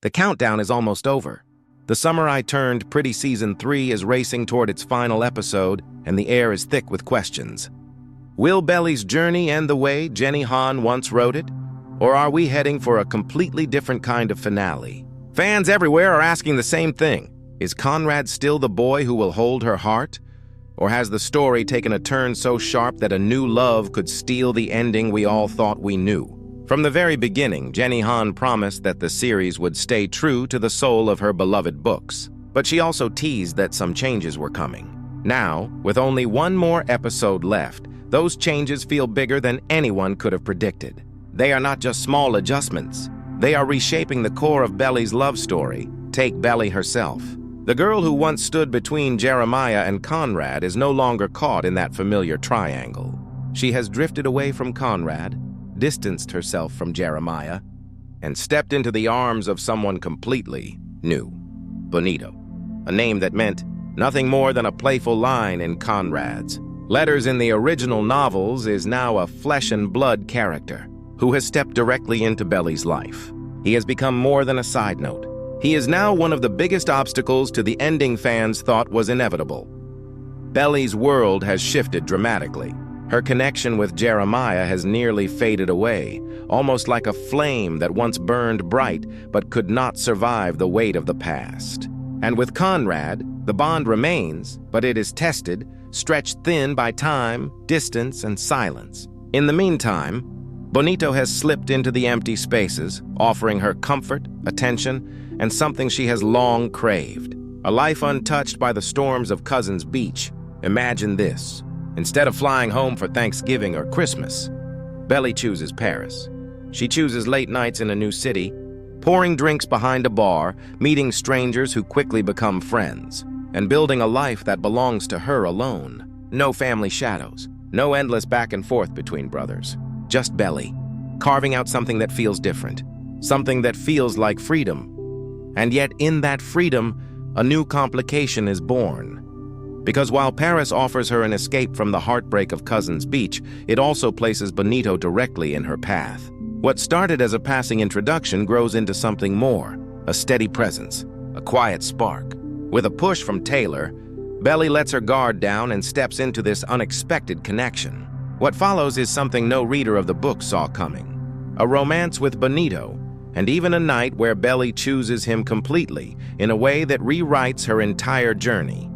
The countdown is almost over. The Summer I Turned Pretty Season 3 is racing toward its final episode, and the air is thick with questions. Will Belly's journey end the way Jenny Han once wrote it? Or are we heading for a completely different kind of finale? Fans everywhere are asking the same thing. Is Conrad still the boy who will hold her heart? Or has the story taken a turn so sharp that a new love could steal the ending we all thought we knew? From the very beginning, Jenny Han promised that the series would stay true to the soul of her beloved books. But she also teased that some changes were coming. Now, with only one more episode left, those changes feel bigger than anyone could have predicted. They are not just small adjustments. They are reshaping the core of Belly's love story. Take Belly herself. The girl who once stood between Jeremiah and Conrad is no longer caught in that familiar triangle. She has drifted away from Conrad, distanced herself from Jeremiah, and stepped into the arms of someone completely new, Bonito, a name that meant nothing more than a playful line in Conrad's letters in the original novels is now a flesh-and-blood character who has stepped directly into Belly's life. He has become more than a side note. He is now one of the biggest obstacles to the ending fans thought was inevitable. Belly's world has shifted dramatically. Her connection with Jeremiah has nearly faded away, almost like a flame that once burned bright but could not survive the weight of the past. And with Conrad, the bond remains, but it is tested, stretched thin by time, distance, and silence. In the meantime, Bonito has slipped into the empty spaces, offering her comfort, attention, and something she has long craved. A life untouched by the storms of Cousins Beach. Imagine this. Instead of flying home for Thanksgiving or Christmas, Belly chooses Paris. She chooses late nights in a new city, pouring drinks behind a bar, meeting strangers who quickly become friends, and building a life that belongs to her alone. No family shadows, no endless back and forth between brothers. Just Belly, carving out something that feels different, something that feels like freedom. And yet in that freedom, a new complication is born. Because while Paris offers her an escape from the heartbreak of Cousins Beach, it also places Bonito directly in her path. What started as a passing introduction grows into something more, a steady presence, a quiet spark. With a push from Taylor, Belly lets her guard down and steps into this unexpected connection. What follows is something no reader of the book saw coming. A romance with Bonito, and even a night where Belly chooses him completely in a way that rewrites her entire journey.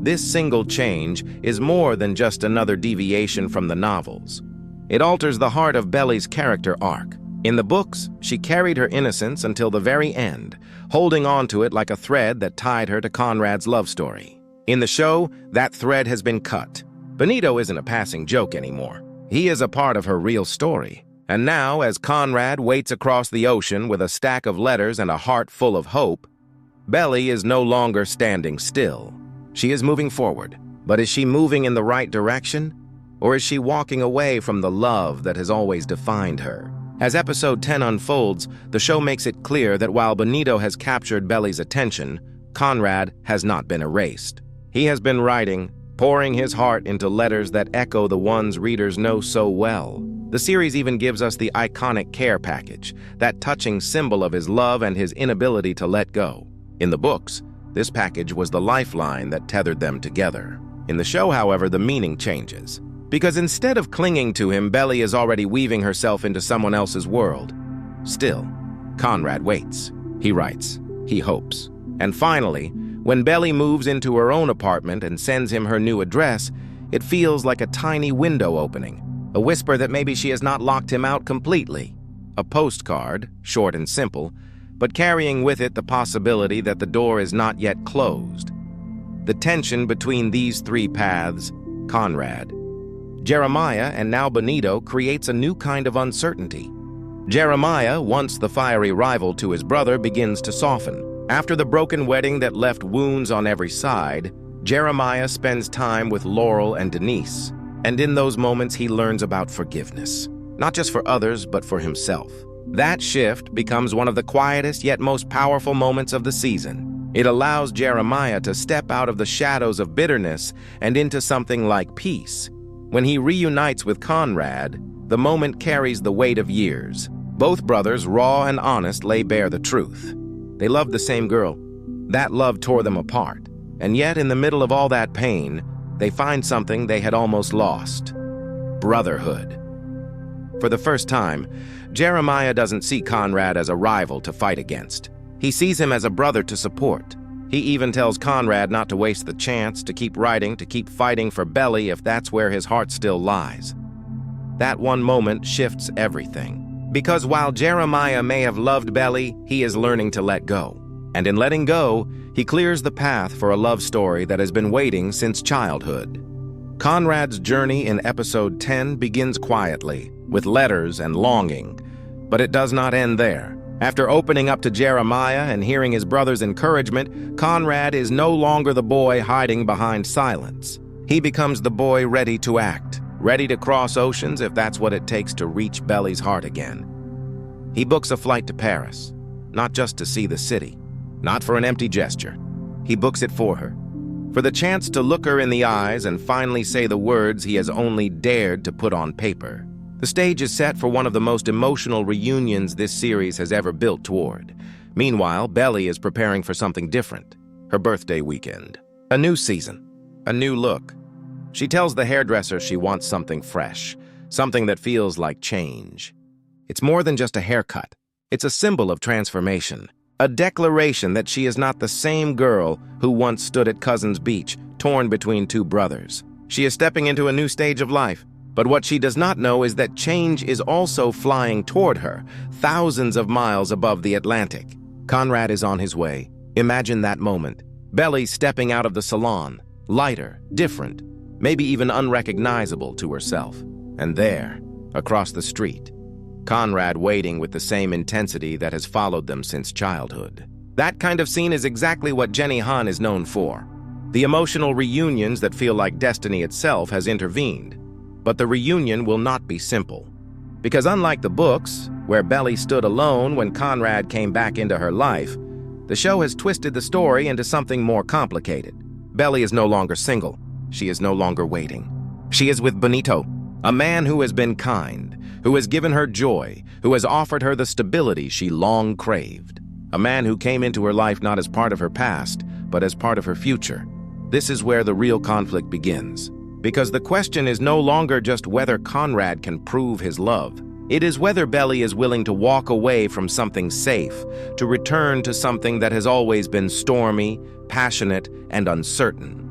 This single change is more than just another deviation from the novels. It alters the heart of Belly's character arc. In the books, she carried her innocence until the very end, holding on to it like a thread that tied her to Conrad's love story. In the show, that thread has been cut. Bonito isn't a passing joke anymore. He is a part of her real story. And now, as Conrad waits across the ocean with a stack of letters and a heart full of hope, Belly is no longer standing still. She is moving forward, but is she moving in the right direction? Or is she walking away from the love that has always defined her? As episode 10 unfolds, the show makes it clear that while Bonito has captured Belly's attention, Conrad has not been erased. He has been writing, pouring his heart into letters that echo the ones readers know so well. The series even gives us the iconic care package, that touching symbol of his love and his inability to let go. In the books, this package was the lifeline that tethered them together. In the show, however, the meaning changes. Because instead of clinging to him, Belly is already weaving herself into someone else's world. Still, Conrad waits. He writes. He hopes. And finally, when Belly moves into her own apartment and sends him her new address, it feels like a tiny window opening, a whisper that maybe she has not locked him out completely. A postcard, short and simple, but carrying with it the possibility that the door is not yet closed. The tension between these three paths, Conrad, Jeremiah, and now Bonito, creates a new kind of uncertainty. Jeremiah, once the fiery rival to his brother, begins to soften. After the broken wedding that left wounds on every side, Jeremiah spends time with Laurel and Denise, and in those moments he learns about forgiveness, not just for others, but for himself. That shift becomes one of the quietest yet most powerful moments of the season. It allows Jeremiah to step out of the shadows of bitterness and into something like peace. When he reunites with Conrad, the moment carries the weight of years. Both brothers, raw and honest, lay bare the truth. They loved the same girl. That love tore them apart. And yet, in the middle of all that pain, they find something they had almost lost: brotherhood. For the first time, Jeremiah doesn't see Conrad as a rival to fight against. He sees him as a brother to support. He even tells Conrad not to waste the chance, to keep writing, to keep fighting for Belly if that's where his heart still lies. That one moment shifts everything. Because while Jeremiah may have loved Belly, he is learning to let go. And in letting go, he clears the path for a love story that has been waiting since childhood. Conrad's journey in episode 10 begins quietly, with letters and longing. But it does not end there. After opening up to Jeremiah and hearing his brother's encouragement, Conrad is no longer the boy hiding behind silence. He becomes the boy ready to act, ready to cross oceans if that's what it takes to reach Belly's heart again. He books a flight to Paris, not just to see the city, not for an empty gesture. He books it for her, for the chance to look her in the eyes and finally say the words he has only dared to put on paper. The stage is set for one of the most emotional reunions this series has ever built toward. Meanwhile, Belly is preparing for something different: her birthday weekend. A new season, a new look. She tells the hairdresser she wants something fresh, something that feels like change. It's more than just a haircut. It's a symbol of transformation, a declaration that she is not the same girl who once stood at Cousins Beach, torn between two brothers. She is stepping into a new stage of life. But what she does not know is that change is also flying toward her, thousands of miles above the Atlantic. Conrad is on his way. Imagine that moment. Belly stepping out of the salon, lighter, different, maybe even unrecognizable to herself. And there, across the street, Conrad waiting with the same intensity that has followed them since childhood. That kind of scene is exactly what Jenny Han is known for. The emotional reunions that feel like destiny itself has intervened. But the reunion will not be simple. Because unlike the books, where Belly stood alone when Conrad came back into her life, the show has twisted the story into something more complicated. Belly is no longer single. She is no longer waiting. She is with Benito, a man who has been kind, who has given her joy, who has offered her the stability she long craved. A man who came into her life not as part of her past, but as part of her future. This is where the real conflict begins. Because the question is no longer just whether Conrad can prove his love. It is whether Belly is willing to walk away from something safe, to return to something that has always been stormy, passionate, and uncertain.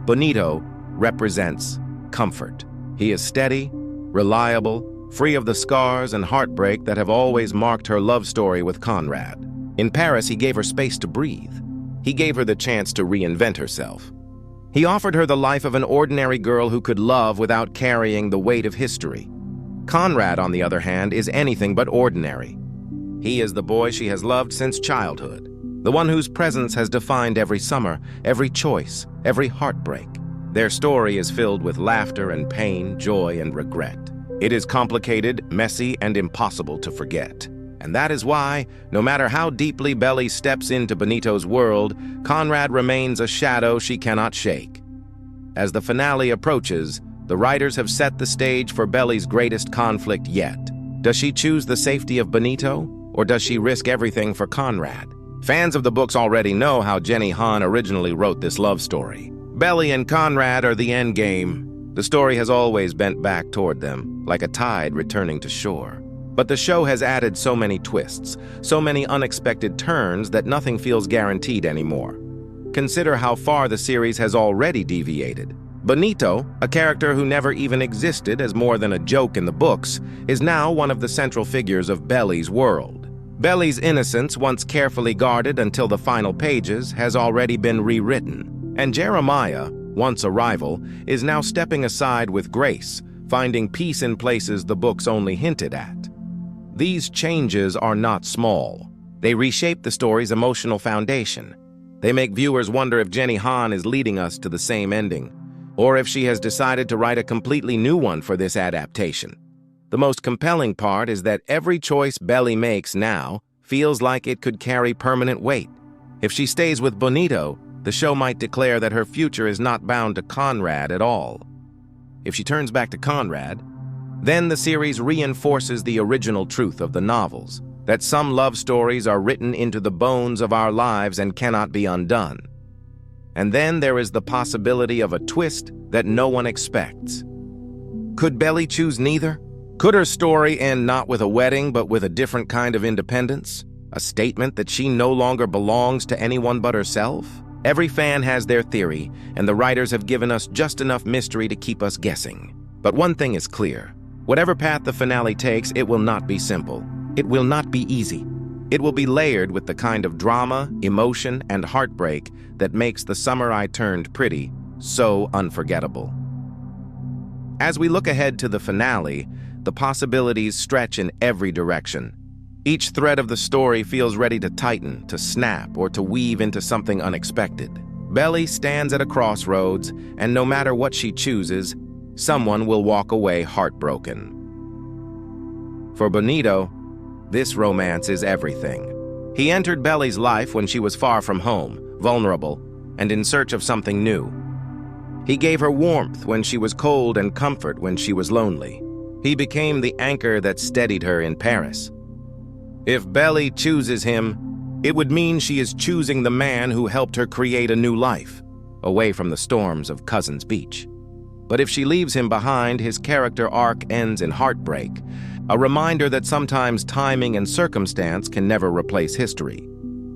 Benito represents comfort. He is steady, reliable, free of the scars and heartbreak that have always marked her love story with Conrad. In Paris, he gave her space to breathe. He gave her the chance to reinvent herself. He offered her the life of an ordinary girl who could love without carrying the weight of history. Conrad, on the other hand, is anything but ordinary. He is the boy she has loved since childhood, the one whose presence has defined every summer, every choice, every heartbreak. Their story is filled with laughter and pain, joy and regret. It is complicated, messy, and impossible to forget. And that is why, no matter how deeply Belly steps into Benito's world, Conrad remains a shadow she cannot shake. As the finale approaches, the writers have set the stage for Belly's greatest conflict yet. Does she choose the safety of Benito, or does she risk everything for Conrad? Fans of the books already know how Jenny Han originally wrote this love story. Belly and Conrad are the endgame. The story has always bent back toward them, like a tide returning to shore. But the show has added so many twists, so many unexpected turns that nothing feels guaranteed anymore. Consider how far the series has already deviated. Benito, a character who never even existed as more than a joke in the books, is now one of the central figures of Belly's world. Belly's innocence, once carefully guarded until the final pages, has already been rewritten. And Jeremiah, once a rival, is now stepping aside with grace, finding peace in places the books only hinted at. These changes are not small. They reshape the story's emotional foundation. They make viewers wonder if Jenny Han is leading us to the same ending, or if she has decided to write a completely new one for this adaptation. The most compelling part is that every choice Belly makes now feels like it could carry permanent weight. If she stays with Benito, the show might declare that her future is not bound to Conrad at all. If she turns back to Conrad, then the series reinforces the original truth of the novels. that some love stories are written into the bones of our lives and cannot be undone. And then there is the possibility of a twist that no one expects. Could Belly choose neither? Could her story end not with a wedding, but with a different kind of independence? A statement that she no longer belongs to anyone but herself? Every fan has their theory, and the writers have given us just enough mystery to keep us guessing. But one thing is clear. Whatever path the finale takes, it will not be simple. It will not be easy. It will be layered with the kind of drama, emotion, and heartbreak that makes The Summer I Turned Pretty so unforgettable. As we look ahead to the finale, the possibilities stretch in every direction. Each thread of the story feels ready to tighten, to snap, or to weave into something unexpected. Belly stands at a crossroads, and no matter what she chooses, someone will walk away heartbroken. For Benito, this romance is everything. He entered Belly's life when she was far from home, vulnerable, and in search of something new. He gave her warmth when she was cold and comfort when she was lonely. He became the anchor that steadied her in Paris. If Belly chooses him, it would mean she is choosing the man who helped her create a new life, away from the storms of Cousins Beach. But if she leaves him behind, his character arc ends in heartbreak, a reminder that sometimes timing and circumstance can never replace history.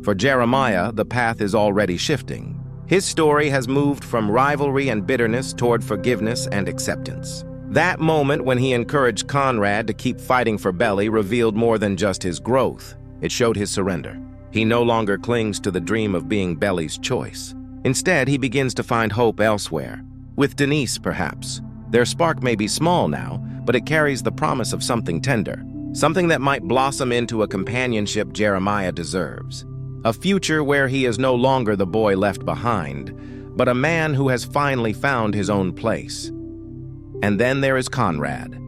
For Jeremiah, the path is already shifting. His story has moved from rivalry and bitterness toward forgiveness and acceptance. That moment when he encouraged Conrad to keep fighting for Belly revealed more than just his growth. It showed his surrender. He no longer clings to the dream of being Belly's choice. Instead, he begins to find hope elsewhere. With Denise, perhaps. Their spark may be small now, but it carries the promise of something tender, something that might blossom into a companionship Jeremiah deserves. A future where he is no longer the boy left behind, but a man who has finally found his own place. And then there is Conrad.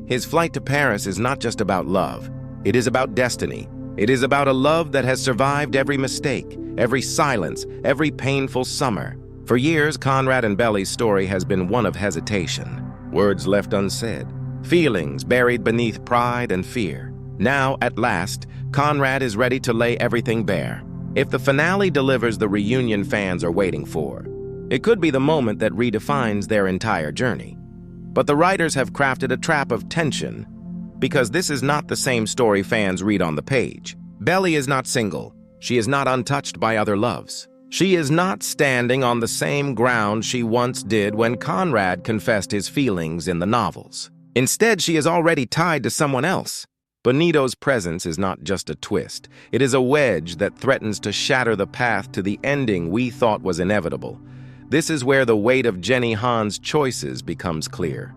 His flight to Paris is not just about love. It is about destiny. It is about a love that has survived every mistake, every silence, every painful summer. For years, Conrad and Belly's story has been one of hesitation. Words left unsaid. Feelings buried beneath pride and fear. Now, at last, Conrad is ready to lay everything bare. If the finale delivers the reunion fans are waiting for, it could be the moment that redefines their entire journey. But the writers have crafted a trap of tension, because this is not the same story fans read on the page. Belly is not single. She is not untouched by other loves. She is not standing on the same ground she once did when Conrad confessed his feelings in the novels. Instead, she is already tied to someone else. Benito's presence is not just a twist. It is a wedge that threatens to shatter the path to the ending we thought was inevitable. This is where the weight of Jenny Han's choices becomes clear.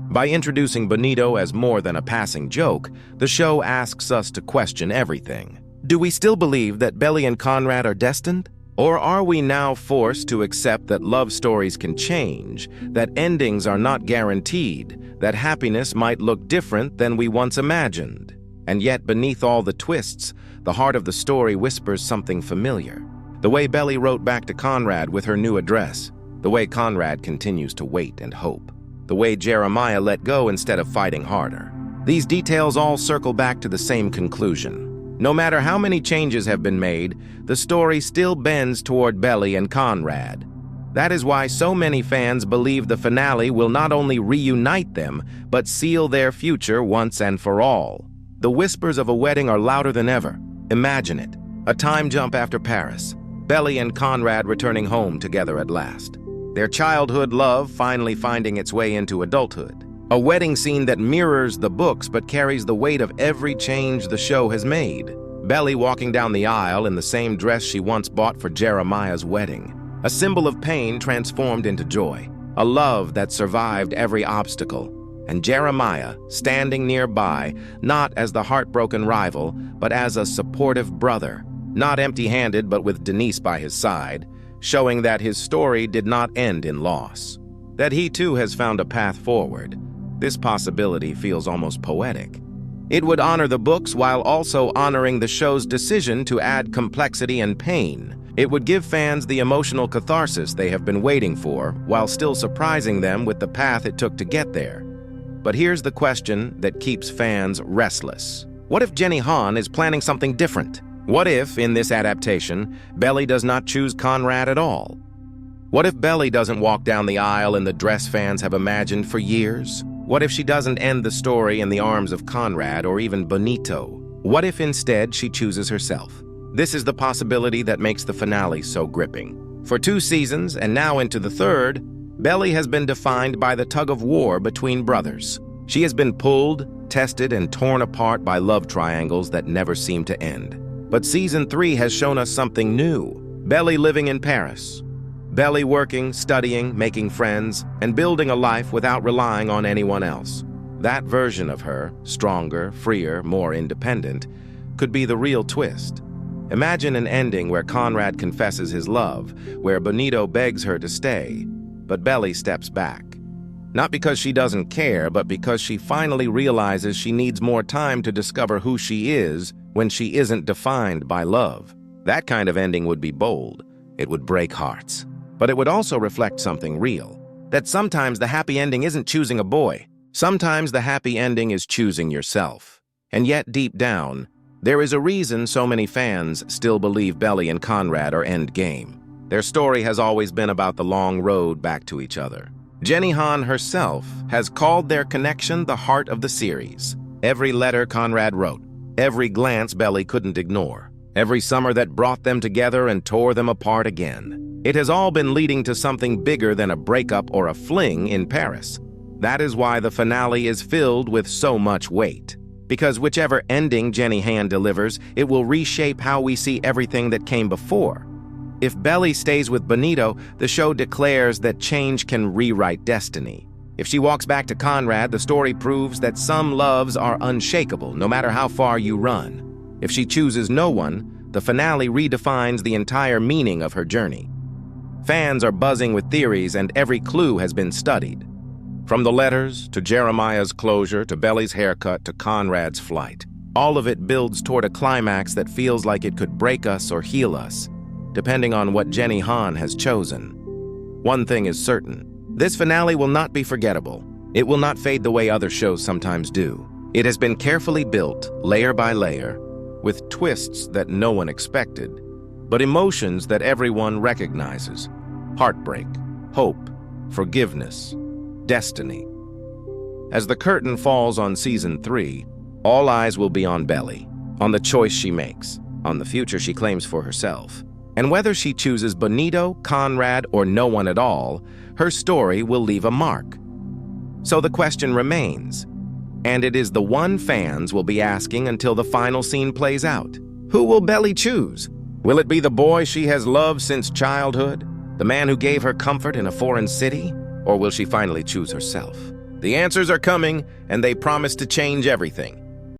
By introducing Benito as more than a passing joke, the show asks us to question everything. Do we still believe that Belly and Conrad are destined? Or are we now forced to accept that love stories can change, that endings are not guaranteed, that happiness might look different than we once imagined? And yet, beneath all the twists, the heart of the story whispers something familiar. The way Belly wrote back to Conrad with her new address, the way Conrad continues to wait and hope, the way Jeremiah let go instead of fighting harder. These details all circle back to the same conclusion. No matter how many changes have been made, the story still bends toward Belly and Conrad. That is why so many fans believe the finale will not only reunite them, but seal their future once and for all. The whispers of a wedding are louder than ever. Imagine it. A time jump after Paris. Belly and Conrad returning home together at last. Their childhood love finally finding its way into adulthood. A wedding scene that mirrors the books but carries the weight of every change the show has made. Belly walking down the aisle in the same dress she once bought for Jeremiah's wedding. A symbol of pain transformed into joy. A love that survived every obstacle. And Jeremiah standing nearby, not as the heartbroken rival, but as a supportive brother. Not empty-handed, but with Denise by his side, showing that his story did not end in loss. That he too has found a path forward. This possibility feels almost poetic. It would honor the books while also honoring the show's decision to add complexity and pain. It would give fans the emotional catharsis they have been waiting for, while still surprising them with the path it took to get there. But here's the question that keeps fans restless. What if Jenny Han is planning something different? What if, in this adaptation, Belly does not choose Conrad at all? What if Belly doesn't walk down the aisle in the dress fans have imagined for years? What if she doesn't end the story in the arms of Conrad or even Benito? What if instead she chooses herself? This is the possibility that makes the finale so gripping. For 2 seasons, and now into the 3rd, Belly has been defined by the tug-of-war between brothers. She has been pulled, tested, and torn apart by love triangles that never seem to end. But Season 3 has shown us something new. Belly living in Paris. Belly working, studying, making friends, and building a life without relying on anyone else. That version of her, stronger, freer, more independent, could be the real twist. Imagine an ending where Conrad confesses his love, where Benito begs her to stay, but Belly steps back. Not because she doesn't care, but because she finally realizes she needs more time to discover who she is when she isn't defined by love. That kind of ending would be bold. It would break hearts. But it would also reflect something real. That sometimes the happy ending isn't choosing a boy. Sometimes the happy ending is choosing yourself. And yet, deep down, there is a reason so many fans still believe Belly and Conrad are endgame. Their story has always been about the long road back to each other. Jenny Han herself has called their connection the heart of the series. Every letter Conrad wrote, every glance Belly couldn't ignore, every summer that brought them together and tore them apart again. It has all been leading to something bigger than a breakup or a fling in Paris. That is why the finale is filled with so much weight. Because whichever ending Jenny Han delivers, it will reshape how we see everything that came before. If Belly stays with Benito, the show declares that change can rewrite destiny. If she walks back to Conrad, the story proves that some loves are unshakable, no matter how far you run. If she chooses no one, the finale redefines the entire meaning of her journey. Fans are buzzing with theories, and every clue has been studied. From the letters, to Jeremiah's closure, to Belly's haircut, to Conrad's flight. All of it builds toward a climax that feels like it could break us or heal us, depending on what Jenny Han has chosen. One thing is certain. This finale will not be forgettable. It will not fade the way other shows sometimes do. It has been carefully built, layer by layer, with twists that no one expected, but emotions that everyone recognizes. Heartbreak, hope, forgiveness, destiny. As the curtain falls on Season 3, all eyes will be on Belly, on the choice she makes, on the future she claims for herself. And whether she chooses Benito, Conrad, or no one at all, her story will leave a mark. So the question remains, and it is the one fans will be asking until the final scene plays out. Who will Belly choose? Will it be the boy she has loved since childhood? The man who gave her comfort in a foreign city? Or will she finally choose herself? The answers are coming, and they promise to change everything.